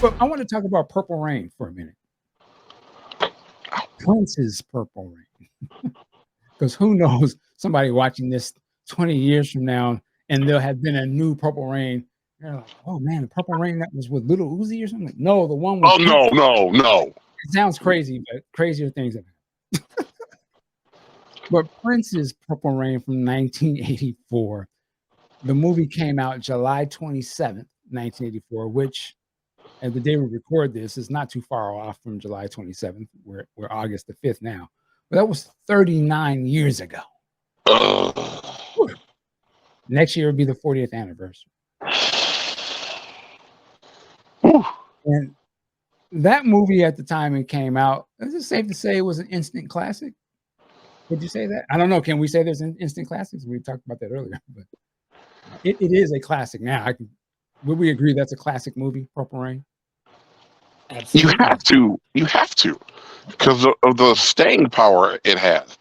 But I want to talk about Purple Rain for a minute. Prince's Purple Rain. Because who knows, somebody watching this 20 years from now, and there'll have been a new Purple Rain. They're like, oh man, the Purple Rain that was with Little Uzi or something. No, the one with No. It sounds crazy, but crazier things have happened. But Prince's Purple Rain from 1984. The movie came out July 27th, 1984, which, at the day we record this, is not too far off from July 27th. We're August the 5th now. But that was 39 years ago. Next year will be the 40th anniversary. And that movie at the time it came out, is it safe to say it was an instant classic? Would you say that? I don't know. Can we say there's an instant classics? We talked about that earlier, but it is a classic now. Would we agree that's a classic movie, Purple Rain? Absolutely. You have to, because of the staying power it has,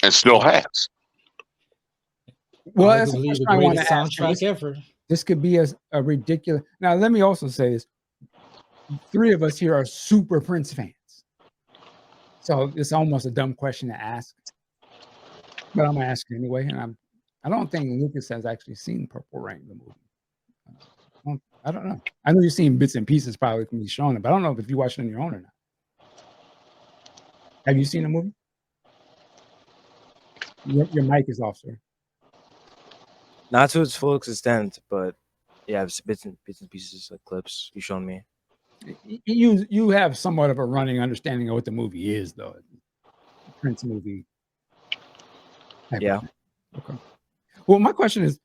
and still has. Well, that's the the I want greatest to ask. soundtrack ever. This could be a ridiculous. Now, let me also say this: 3 of us here are super Prince fans, so it's almost a dumb question to ask, but I'm gonna ask it anyway. And I don't think Lucas has actually seen Purple Rain, the movie. I don't know. I know you've seen bits and pieces, probably can be shown it, but I don't know if you watched it on your own or not. Have you seen the movie? Your mic is off, sir. Not to its full extent, but yeah, bits and pieces of clips you've shown me. You have somewhat of a running understanding of what the movie is, though. Prince movie. Yeah. Okay. Well, my question is,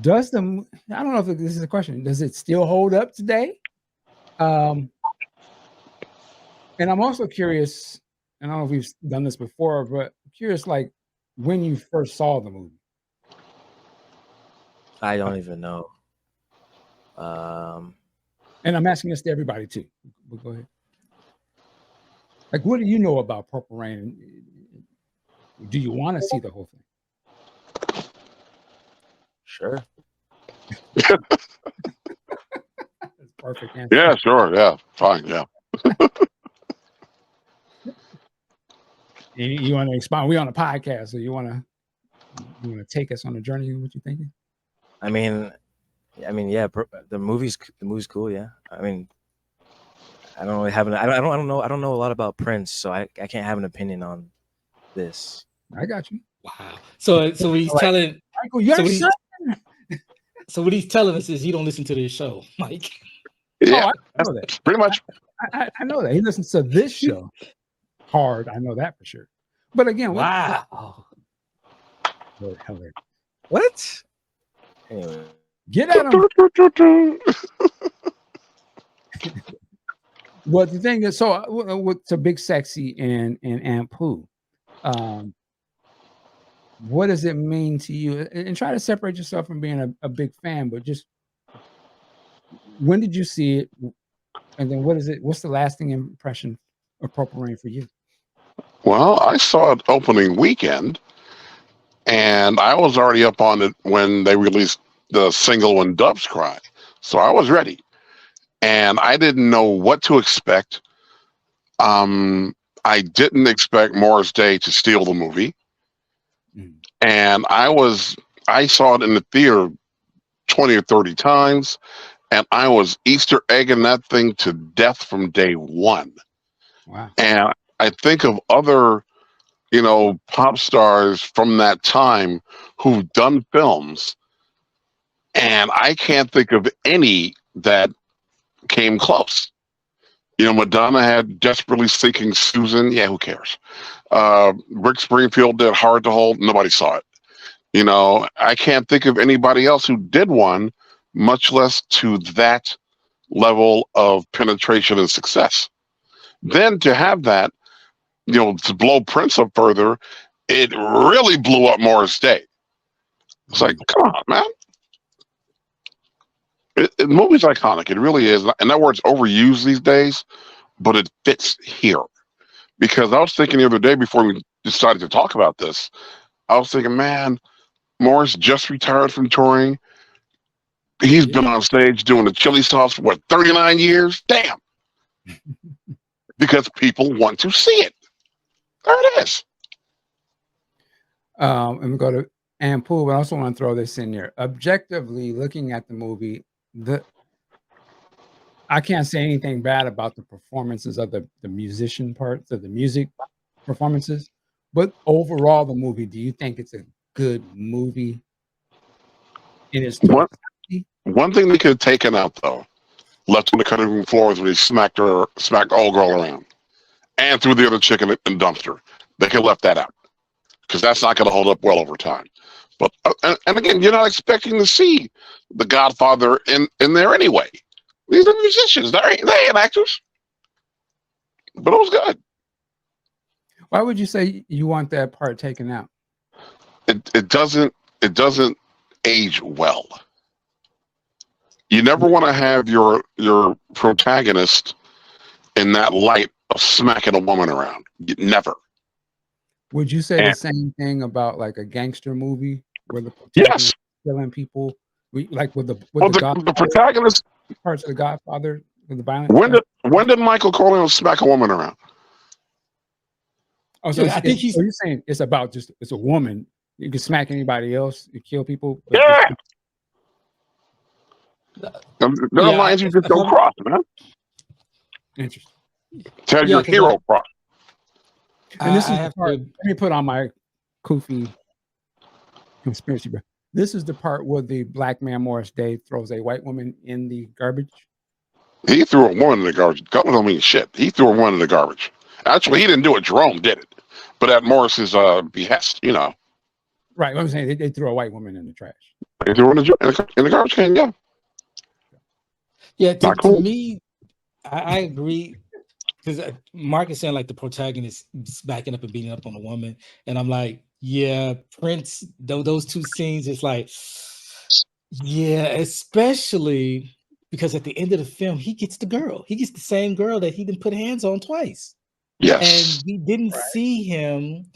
I don't know if this is a question. Does it still hold up today? And I'm also curious, and I don't know if we've done this before, but I'm curious, like, when you first saw the movie. I don't even know. And I'm asking this to everybody too. But go ahead. Like, what do you know about Purple Rain? Do you want to see the whole thing? Sure. That's perfect answer. Yeah, sure. Yeah, fine. Yeah. You want to expound? We're on a podcast, so you want to take us on a journey? What you thinking? I mean, yeah. The movie's cool. Yeah. I mean, I don't really have I don't know a lot about Prince, so I can't have an opinion on this. I got you. Wow. So what he's telling Michael, so what he's telling us is he don't listen to this show, Mike. Yeah, I know that. Pretty much. I know that he listens to this show hard. I know that for sure. But again, wow. What? Anyway, get at him. Well, the thing is, so with Big Sexy and Aunt Pooh, what does it mean to you? And try to separate yourself from being a big fan, but just when did you see it? And then what's the lasting impression of Purple Rain for you? Well, I saw it opening weekend, and I was already up on it when they released the single When Doves Cry. So I was ready. And I didn't know what to expect. I didn't expect Morris Day to steal the movie. And I saw it in the theater 20 or 30 times, and I was Easter egging that thing to death from day one. Wow. And I think of other, pop stars from that time who've done films, and I can't think of any that came close. Madonna had Desperately Seeking Susan. Yeah, who cares? Rick Springfield did Hard to Hold. Nobody saw it. I can't think of anybody else who did one, much less to that level of penetration and success. Then to have that, to blow Prince up further, it really blew up Morris Day. It's like, come on, man. The movie's iconic. It really is. And that word's overused these days, but it fits here. Because I was thinking the other day before we decided to talk about this, I was thinking, man, Morris just retired from touring. He's been on stage doing the chili sauce for what, 39 years? Damn. Because people want to see it. There it is. And we go to Ampool, but I also want to throw this in there. Objectively, looking at the movie, I can't say anything bad about the performances of the musician parts of the music performances, but overall, the movie, do you think it's a good movie in its totality? One thing they could have taken out, though, left on the cutting room floor is when he smacked the old girl around and threw the other chick in the dumpster. They could have left that out because that's not going to hold up well over time. But and again, you're not expecting to see the Godfather in there anyway. These are musicians. They ain't actors. But it was good. Why would you say you want that part taken out? It doesn't age well. You never want to have your protagonist in that light of smacking a woman around. Never. Would you say the same thing about like a gangster movie where the protagonist is killing people? Like with the protagonist parts of the Godfather with the violence. When did Michael Corleone smack a woman around? Oh, so I think you're saying it's about it's a woman. You can smack anybody else, you kill people. Yeah. There are lines you just don't cross, man. Interesting. Tell your hero cross. And this is the part. Let me put on my goofy conspiracy, bro. This is the part where the black man Morris Day throws a white woman in the garbage. He threw a woman in the garbage. God don't mean shit. He threw a woman in the garbage. Actually, he didn't do it. Jerome did it, but at Morris's behest, you know. Right. What I'm saying, they threw a white woman in the trash. They threw her in the garbage can. Yeah. Yeah. To me, I agree. Because Mark is saying like the protagonist is backing up and beating up on a woman, and I'm like, yeah, Prince. Those two scenes, it's like, yeah, especially because at the end of the film, he gets the girl. He gets the same girl that he didn't put hands on twice. Yes, and we didn't see him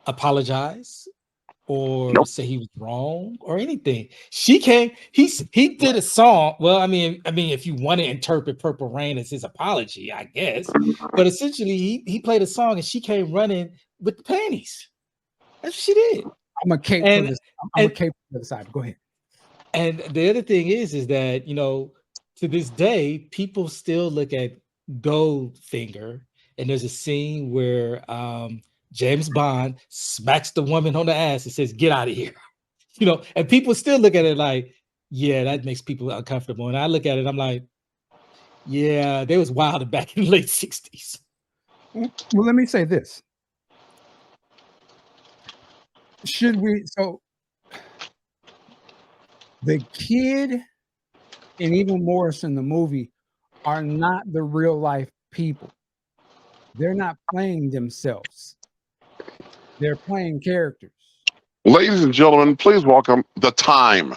apologize or say he was wrong or anything. He did a song. Well, I mean, if you want to interpret Purple Rain as his apology, I guess. But essentially, he played a song and she came running with the panties. That's what she did. I'm a cape for this. I'm a cape for the side. Go ahead. And the other thing is that, to this day, people still look at Goldfinger, and there's a scene where James Bond smacks the woman on the ass and says, "Get out of here." And people still look at it like, yeah, that makes people uncomfortable. And I look at it, I'm like, yeah, they was wild back in the late 60s. Well, let me say this. The kid and even Morris in the movie are not the real life people. They're not playing themselves. They're playing characters. Ladies and gentlemen, please welcome The Time.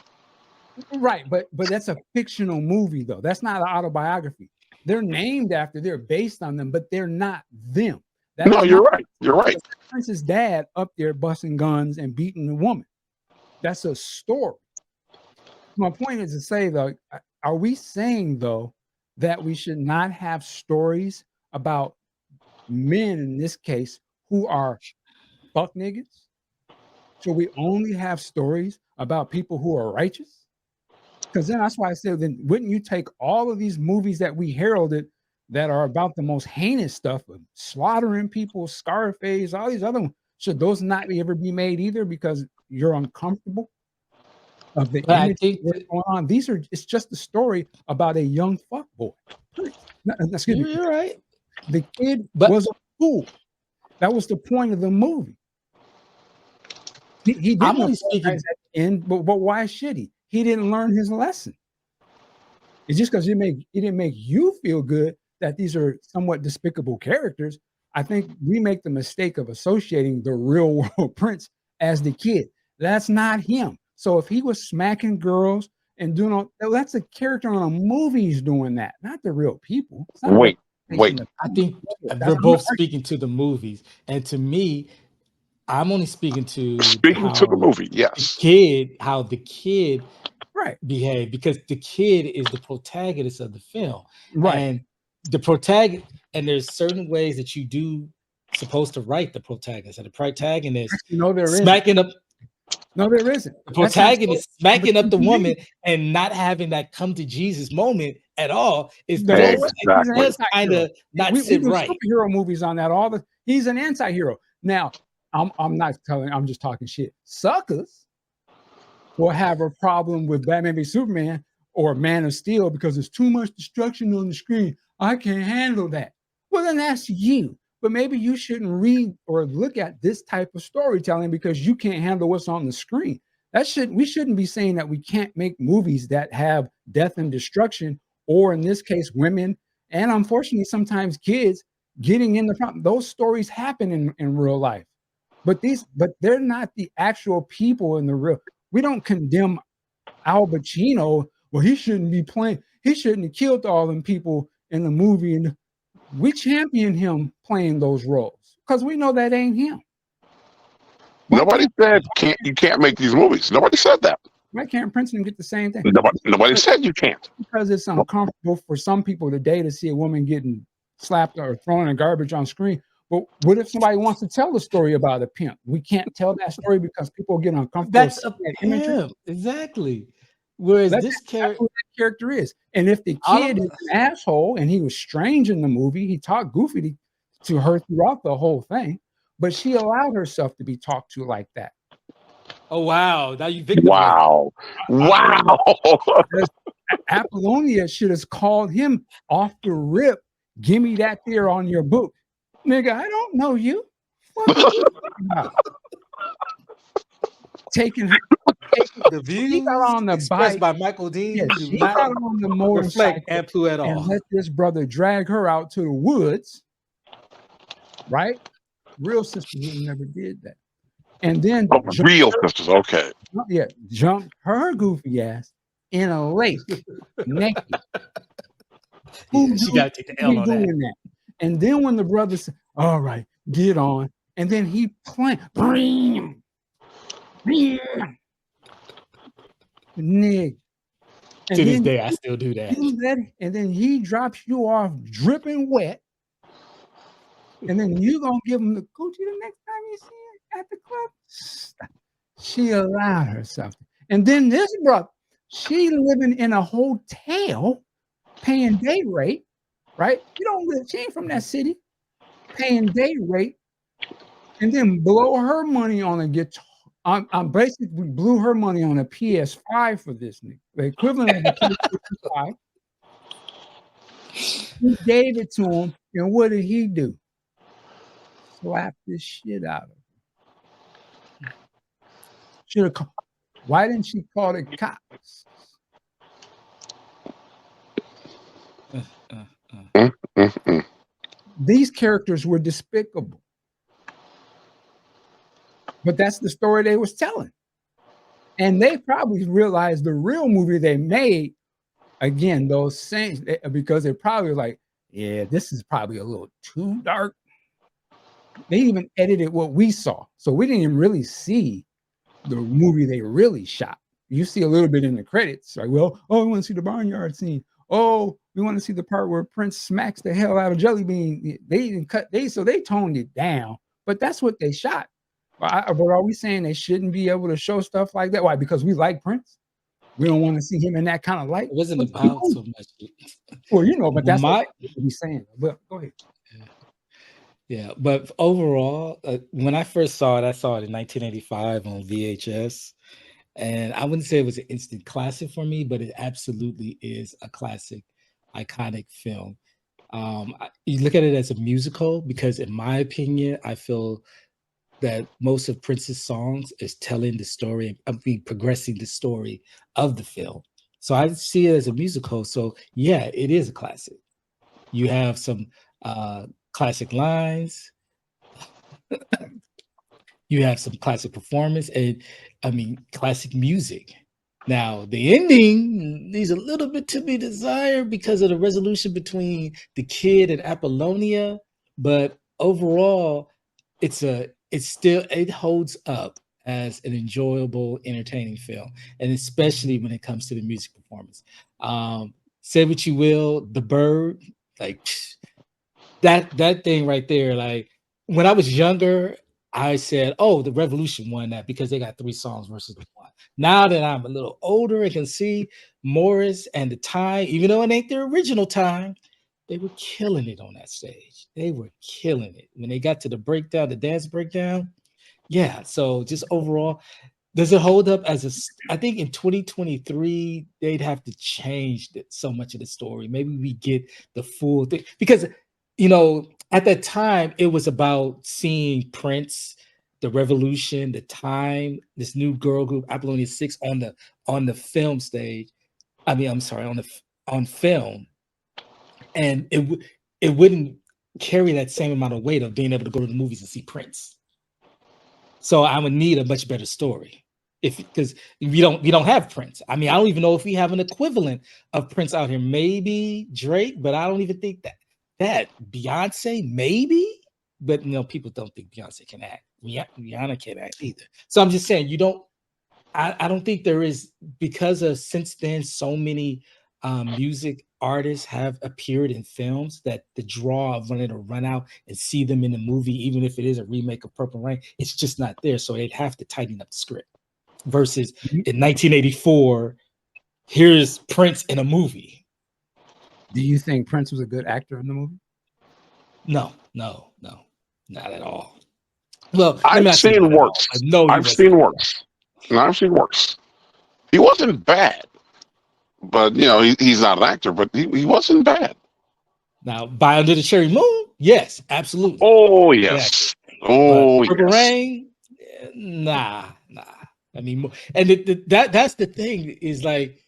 Right, but that's a fictional movie, though. That's not an autobiography. They're named after, they're based on them, but they're not them. You're right. You're right. Prince's dad up there busting guns and beating the woman. That's a story. My point is to say, though, are we saying, though, that we should not have stories about men, in this case, who are fuck niggas? Should we only have stories about people who are righteous? Because then that's why I said, then wouldn't you take all of these movies that we heralded that are about the most heinous stuff of slaughtering people, Scarface, all these other ones, should those not ever be made either because you're uncomfortable of the image that's going on? It's just a story about a young fuck boy. Excuse me. You're right. The kid was a fool. That was the point of the movie. He didn't apologize at the end, but why should he? He didn't learn his lesson. It's just because it didn't make you feel good that these are somewhat despicable characters. I think we make the mistake of associating the real world Prince as the kid. That's not him. So if he was smacking girls and doing all, that's a character on a movie he's doing that, not the real people. Wait. I think we're both speaking to the movies. And to me, I'm only speaking to the movie. Yes. How the kid Right. behave, because the kid is the protagonist of the film. Right. And the protagonist, and there's certain ways that you do supposed to write the protagonist. And the protagonist Actually, no, there isn't. smacking up No, there isn't. the That's not protagonist so- smacking up the but- woman and not having that come to Jesus moment at all is No, does, he's Exactly. an does anti-hero. kind of not we sit do right. superhero movies on that all the. He's an anti-hero. Now, I'm not telling. I'm just talking shit. Suckers will have a problem with Batman v Superman or Man of Steel because there's too much destruction on the screen. I can't handle that. Well, then that's you. But maybe you shouldn't read or look at this type of storytelling because you can't handle what's on the screen. We shouldn't be saying that we can't make movies that have death and destruction, or in this case, women, and unfortunately, sometimes kids getting in the front. Those stories happen in real life. But they're not the actual people in the real. We don't condemn Al Pacino. Well, he shouldn't be playing. He shouldn't have killed all them people in the movie. And we champion him playing those roles because we know that ain't him. Nobody said you can't make these movies. Nobody said that. Why can't Princeton get the same thing? Nobody said you can't. Because it's uncomfortable for some people today to see a woman getting slapped or thrown in garbage on screen. But what if somebody wants to tell the story about a pimp? We can't tell that story because people get uncomfortable. That's a seeing that imagery. pimp, exactly. Whereas That's this what character, that character is. And if the All kid of- is an asshole and he was strange in the movie, he talked goofy to her throughout the whole thing, but she allowed herself to be talked to like that. oh wow, now you victim. Wow. Wow. Apollonia should have called him off the rip. Give me that there on your book. Nigga, I don't know you. What are you talking about? Taking The views she got on the expressed bike. by Michael Dean Yeah, do she got not on the reflect motorcycle Amplu at and all. let this brother drag her out to the woods. Right? Real sisters would never did that. And then Real sisters. Okay. jumped her goofy ass in a lake naked. Yeah, she got to take the L on that. doing that. And then when the brother said, all right, get on, and then he playing, Nick. And To this then day, I still do that. and then he drops you off dripping wet. And then you gonna give him the Gucci the next time you see it at the club. Stop. She allowed herself. And then this brother, she living in a hotel, paying day rate, right? You don't live, she ain't from that city, paying day rate, and then blow her money on a guitar. I'm basically blew her money on a PS5 for this nigga, the equivalent of a PS5. He gave it to him, and what did he do? Slap this shit out of her. Should have. Why didn't she call the cops? These characters were despicable, but that's the story they was telling, and they probably realized the real movie they made. Again, those same because they're probably like, yeah, this is probably a little too dark. They even edited what we saw, so we didn't even really see the movie they really shot. You see a little bit in the credits, like, well, oh, we want to see the barnyard scene. Oh, we want to see the part where Prince smacks the hell out of Jelly Bean. They didn't cut, so they toned it down, but that's what they shot. But are we saying they shouldn't be able to show stuff like that? Why? Because we like Prince. We don't want to see him in that kind of light. It wasn't about so much. Well, but that's My- what we're saying. But go ahead. Yeah, but overall, when I first saw it in 1985 on VHS, and I wouldn't say it was an instant classic for me, but it absolutely is a classic, iconic film. You look at it as a musical because, in my opinion, I feel that most of Prince's songs is telling the story, progressing the story of the film. So I see it as a musical. So yeah, it is a classic. You have some classic lines. You have some classic performance, and classic music. Now the ending leaves a little bit to be desired because of the resolution between the kid and Apollonia, but overall, it holds up as an enjoyable, entertaining film, and especially when it comes to the music performance. Say what you will, The Bird, like that thing right there. Like when I was younger, I said, "Oh, the Revolution won that because they got 3 songs versus the one." Now that I'm a little older and can see Morris and the Time, even though it ain't their original Time, they were killing it on that stage. They were killing it when they got to the breakdown, the dance breakdown. Yeah. So just overall, does it hold up as I think in 2023 they'd have to change so much of the story. Maybe we get the full thing because at that time it was about seeing Prince, the Revolution, the Time, this new girl group Apollonia 6 on the film stage. I mean, I'm sorry, on film, and it wouldn't carry that same amount of weight of being able to go to the movies and see Prince. So I would need a much better story because we don't have Prince. I mean, I don't even know if we have an equivalent of Prince out here. Maybe Drake, but I don't even think that Beyonce, maybe. But people don't think Beyonce can act. Rihanna can't act either. So I'm just saying I don't think there is, because of since then so many music artists have appeared in films, that the draw of wanting to run out and see them in the movie, even if it is a remake of Purple Rain, it's just not there. So they'd have to tighten up the script. Versus in 1984, here's Prince in a movie. Do you think Prince was a good actor in the movie? No, not at all. Well, I've seen worse. I've seen worse. He wasn't bad, but he's not an actor, but he wasn't bad. Now, By Under the Cherry Moon, yes, absolutely. Oh yes, but Purple Rain, nah. I mean, and that's the thing is like,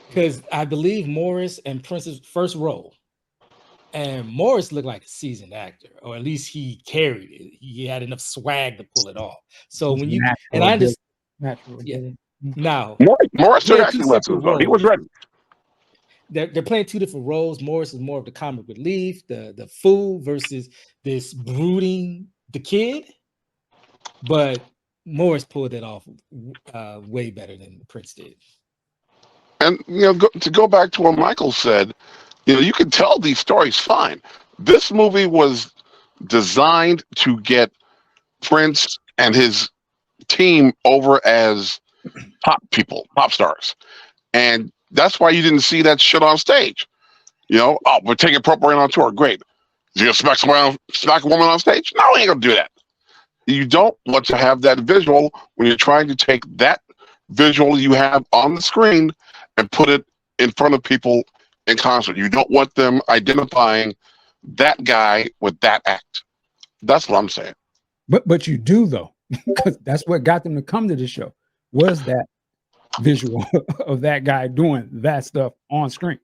because I believe Morris and Prince's first role, and Morris looked like a seasoned actor, or at least he carried it. He had enough swag to pull it off. So when you and I understand, yeah. Now Morris took acting lessons though. He was ready. They're playing 2 different roles. Morris is more of the comic relief, the fool, versus this brooding the kid. But Morris pulled it off way better than Prince did. And to go back to what Michael said, you can tell these stories fine. This movie was designed to get Prince and his team over as pop stars, and that's why you didn't see that shit on stage. We're taking Purple Rain on tour. Great. You gonna smack a woman on stage? No, we ain't gonna do that. You don't want to have that visual when you're trying to take that visual you have on the screen and put it in front of people in concert. You don't want them identifying that guy with that act. That's what I'm saying. But you do, though, because that's what got them to come to the show, was that visual of that guy doing that stuff on screen.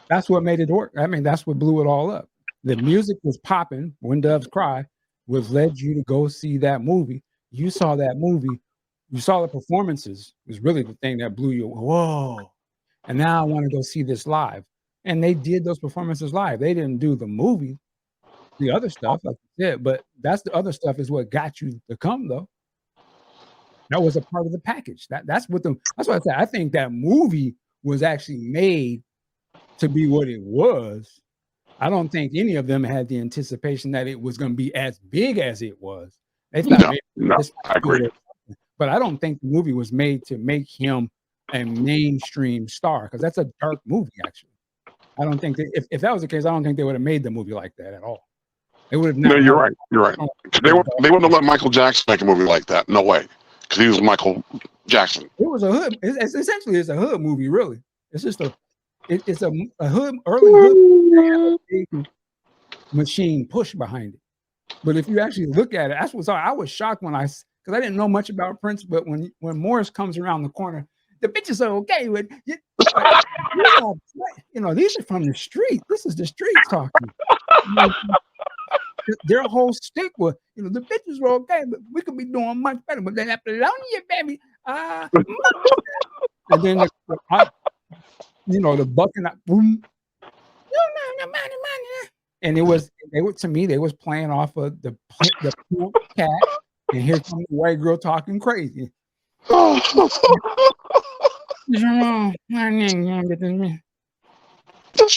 That's what made it work. I mean, that's what blew it all up. The music was popping. When Doves Cry was led you to go see that movie. You saw that movie. You saw the performances. It was really the thing that blew you. Whoa. And now I want to go see this live. And they did those performances live. They didn't do the movie, the other stuff, like you said, but that's the other stuff is what got you to come, though. That was a part of the package. That's what I said. I think that movie was actually made to be what it was. I don't think any of them had the anticipation that it was going to be as big as it was. They thought no, I agree. But I don't think the movie was made to make him a mainstream star, because that's a dark movie, actually. I don't think if that was the case, I don't think they would have made the movie like that at all. They would have. No, you're right. You're right. They wouldn't have let Michael Jackson make a movie like that. No way, because he was Michael Jackson. It was a hood. Essentially, it's a hood movie. Really, it's just it's a hood, early hood machine push behind it. But if you actually look at it, that's what's. I was shocked because I didn't know much about Prince. But when Morris comes around the corner, the bitches are okay with it. These are from the street. This is the streets talking. Their whole stick was, the bitches were okay, but we could be doing much better. But then Apollonia, baby, and then the bucking up, boom, and they was playing off of the cat And here comes the white girl talking crazy. This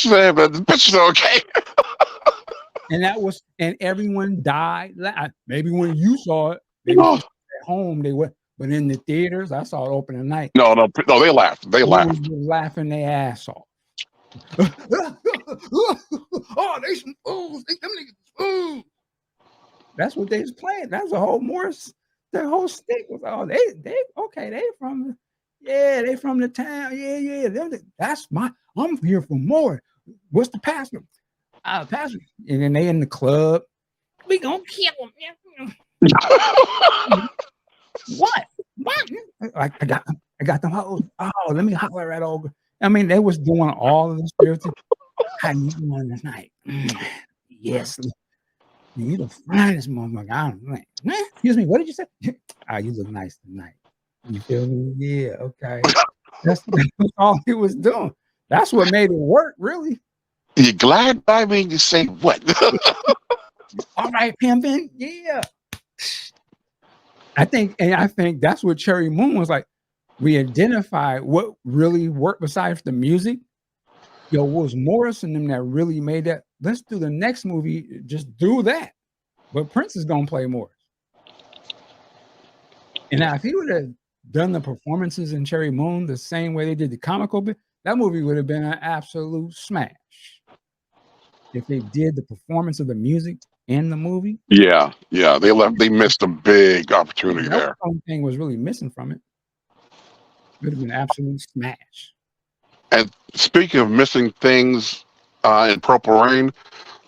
man, but the bitch is okay. And everyone died. Maybe when you saw it, maybe at home they were, but in the theaters, I saw it open at night. No, they laughed. They laughed. They were laughing their ass off. Oh, they some fools. Them niggas fools. That's what they was playing. That's the whole Morris. Their whole stick was they okay. They from the town. Yeah. I'm here for more. What's the pastor? Pastor. And then they in the club. We gonna kill him. What? I got them hoes. Oh, let me holler at old. I mean, they was doing all of the spiritual. How you doing tonight? Yes. You the finest motherfucker. I'm like, excuse me, what did you say? You look nice tonight. You feel me? Yeah, okay. That's all he was doing. That's what made it work, really. You glad I mean you say what? All right, pimpin'. Yeah. I think that's what Cherry Moon was like. We identified what really worked besides the music. What was Morris and them that really made that? Let's do the next movie. Just do that. But Prince is gonna play Morris. And now, if he would have done the performances in Cherry Moon the same way they did the comical bit, that movie would have been an absolute smash. If they did the performance of the music in the movie, yeah, they missed a big opportunity there. The only thing was really missing from it. It would have been an absolute smash. And speaking of missing things in Purple Rain,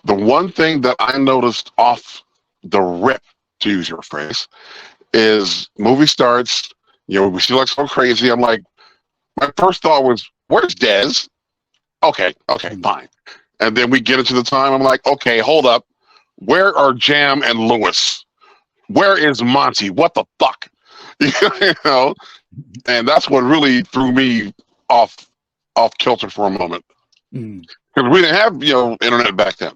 the one thing that I noticed off the rip, to use your phrase, is movie starts, we see like so crazy. I'm like, my first thought was, where's Dez? Okay, fine. And then we get into the time, I'm like, okay, hold up. Where are Jam and Lewis? Where is Monty? What the fuck? And that's what really threw me off kilter for a moment. Because we didn't have, internet back then.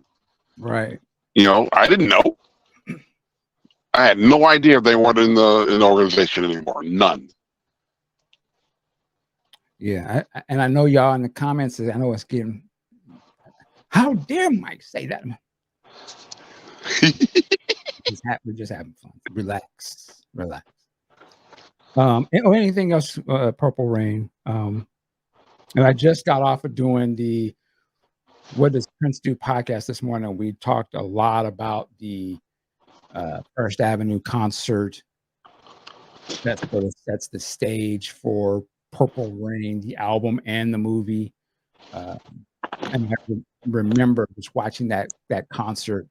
Right. I didn't know. I had no idea they weren't in the organization anymore. None. Yeah, and I know y'all in the comments. I know it's getting. How dare Mike say that? We're just having fun. Relax. Or anything else? Purple Rain. And I just got off of doing the What Does Prince Do podcast this morning. We talked a lot about the First Avenue concert that sort of sets the stage for Purple Rain, the album and the movie. And I remember just watching that concert,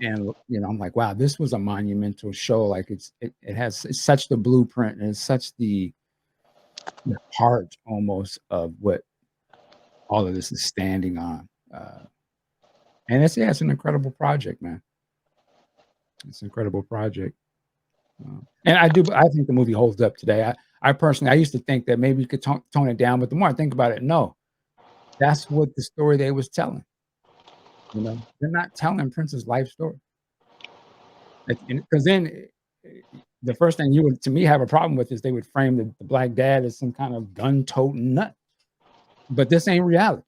and I'm like, wow, this was a monumental show. Like it's such the blueprint, and it's such the heart almost of what all of this is standing on. And it's an incredible project, man. It's an incredible project. And I think the movie holds up today. I personally, I used to think that maybe you could tone it down, but the more I think about it, no, that's what the story they was telling. They're not telling Prince's life story. Because then the first thing you would, to me, have a problem with is they would frame the black dad as some kind of gun-toting nut. But this ain't reality.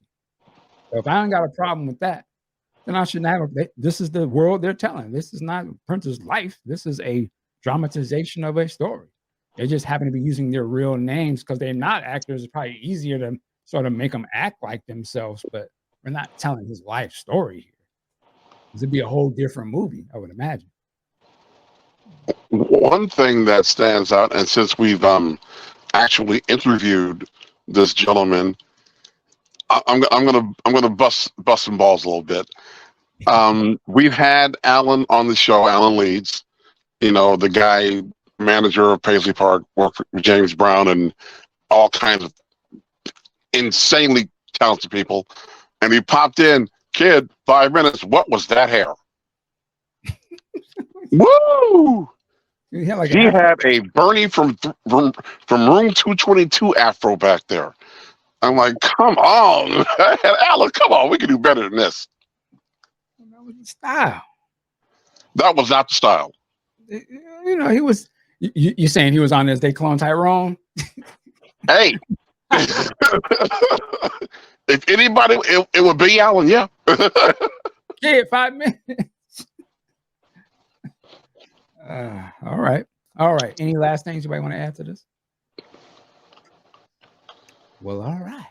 So if I ain't got a problem with that, then I shouldn't have. This is the world they're telling. This is not Prince's life. This is a dramatization of a story. They just happen to be using their real names because they're not actors. It's probably easier to sort of make them act like themselves, but we're not telling his life story here. This would be a whole different movie, I would imagine. One thing that stands out, and since we've actually interviewed this gentleman, I'm gonna bust some balls a little bit. We've had Alan on the show, Alan Leeds, the guy, manager of Paisley Park, worked for James Brown and all kinds of insanely talented people. And he popped in, kid, 5 minutes. What was that hair? Woo! He had a Bernie from room 222 afro back there. I'm like, come on, Alan, come on, we can do better than this. That was the style. That was not the style. you know, he was. You saying he was on this? They clone Tyrone. Hey, if anybody, it would be Allen. Yeah. Kid, 5 minutes. All right. Any last things you might want to add to this? Well, all right.